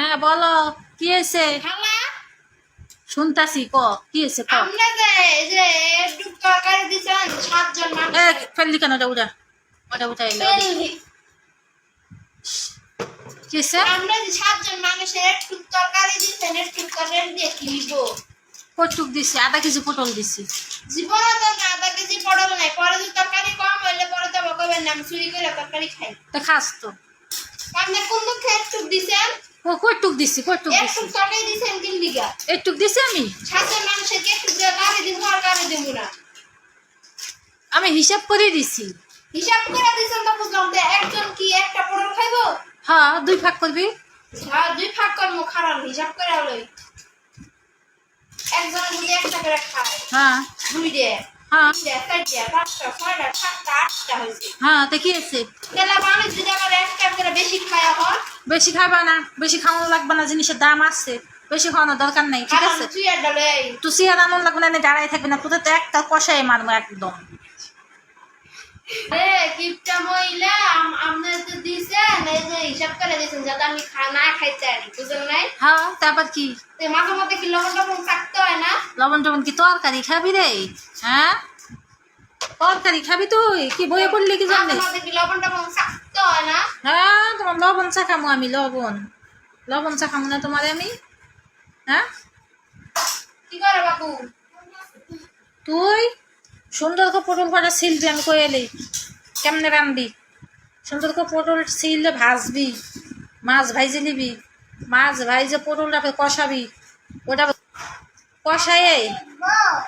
হ্যাঁ বলো কি হয়েছে? খালা শুনতাছি ক কি হয়েছে ক। আমরা যে একটু তরকারি দিছেন 7 জন এ মানুষের ফেললি কেন? ওটা উঠা ওটা উঠা এলে ফেললি। কি হয়েছে? আমরা যে 7 জন মানুষের একটু তরকারি দিছেন একটু তরকারি দিয়ে কি নিব? কটুক দিছি, আধা কেজি পটল দিছি। জীবনে তো না আধা কেজি পড়ল নাই, পরে যদি তরকারি কম হইলে পরে তো বকবেন না আমি চুরি করে তরকারি খাই। তা খাস তো। আপনি কোন দুঃখে একটু দিছেন? ও কটুক দিছি, কটুক একটু দিছি, তরকারি দিছেন কি লিগা? একটুক দিছি আমি। 7 জন মানুষের একটু তরকারি দিব আর কারে দিব না? আমি হিসাব করে দিছি। হিসাব করে দিছেন তো বুঝলাম, যে একজন কি একটা পটল খাইবো? হ্যাঁ 2 ভাগ করবি। হ্যাঁ 2 ভাগ করব, খারাপ হিসাব করে হলোই। একজন যদি একটা করে খায়, হ্যাঁ 2 দিয়ে হ্যাঁ 3 দিয়ে 4 দিয়ে 5টা 6টা 7টা 8টা হয়েছে। হ্যাঁ তা কি হয়েছে? তাহলে মানুষ যদি আবার একটা করে বেশি খায় এখন, বেশি খাবা না, বেশি খাওয়ানো লাগবে না, জিনিসের দাম আছে, বেশি খাওয়ানোর দরকার নাই, ঠিক কারণ আছে? তুই আর ডালে তুই সিয়ার আনন্দ লাগবে না, দাঁড়াই থাকবি না, তোদের তো একটা কষাই মারবো একদম। রে কিপটা মহিলা আপনি তো দিছেন, এই যে হিসাব করে দিছেন যাতে আমি না খাইতে পারি, বুঝলেন নাই? হ্যাঁ তারপর কি? তো মাঝে মধ্যে কি লবণ টবণ থাকতে হয় না? লবণ টবণ কি তরকারি খাবি রে? হ্যাঁ তরকারি খাবি তুই? কি বইয়ে পড়লি কি মাঝে জানিস? মধ্যে কি লবণ টবণ থাকতে হয় না? হ্যাঁ তোমার লবণ চা খামো আমি, লবণ লবণ চা খামো না তোমার আমি? হ্যাঁ কি করে বাবু? তুই সুন্দর করে পটল কটা ছিলবি, আমি কই এলি কেমনে রানবি। সুন্দর করে পটল ছিলে ভাজবি, মাছ ভাইজে নিবি, মাছ ভাইজে পটলটা কষাবি, ওটা কষাই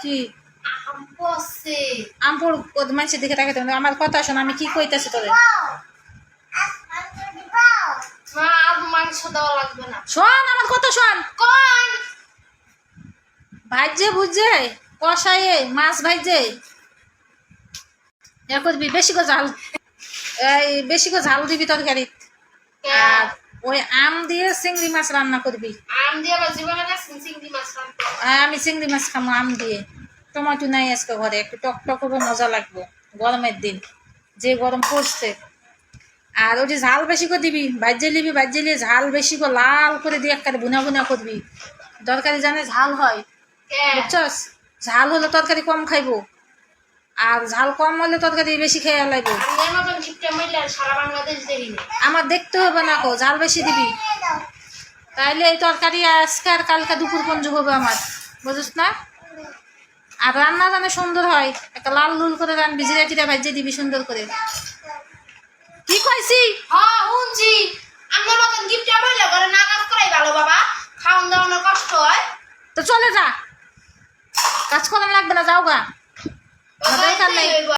কি বসে আমপুর মানুষের দিকে তাকাতে হবে না। আমার কথা শোন, আমি কি কইতাছি তোরে মা মাংস দেওয়া লাগবে না। শোন, আমার কথা শোন। কোন ভাইজে বুঝছে কষাইয়ে মাছ ভাইজে এ করবি, বেশি করে ঝাল, এই বেশি করে ঝাল দিবি তরকারি। আর ওই আম দিয়ে চিংড়ি মাছ রান্না করবি। আম দিয়ে আবার জীবনে না চিংড়ি মাছ রান্না। আমি চিংড়ি মাছ খাবো আম দিয়ে। টমেটো নাই আজকে ঘরে, একটু টক টক হবে, মজা লাগবে গরমের দিন যে গরম পড়ছে। আর ওই যে ঝাল বেশি করে দিবি, ভাজ্যে নিবি, ভাজ্যে নিয়ে ঝাল বেশি করে লাল করে দিয়ে একটা বুনা বুনা করবি। তরকারি জানে ঝাল হয়, বুঝছস? ঝাল হলে তরকারি কম খাইবো, আর ঝাল কম হলে তরকারি বেশি খেয়ে লাগবো। আমার মতন কিপটা মহিলা সারা বাংলাদেশ দেখি না। আমার দেখতে হবে না কো, ঝাল বেশি দিবি, তাইলে এই তরকারি আজকে আর কালকে দুপুর পর্যন্ত হবে আমার, বুঝিস না? আর রান্না জানে সুন্দর হয়, একটা লাল লুল করে রানবি, জিরা টিরা ভাজিয়ে দিবি সুন্দর করে। কি কইছি? হ্যাঁ শুনছি, আমার মতন কিপটা মহিলা ঘরে না কাজ করাই ভালো বাবা, খাওয়ান দাওয়ানোর কষ্ট হয়। তো চলে যা, কাজ করানো লাগবে না, যাও গা, দরকার নেই।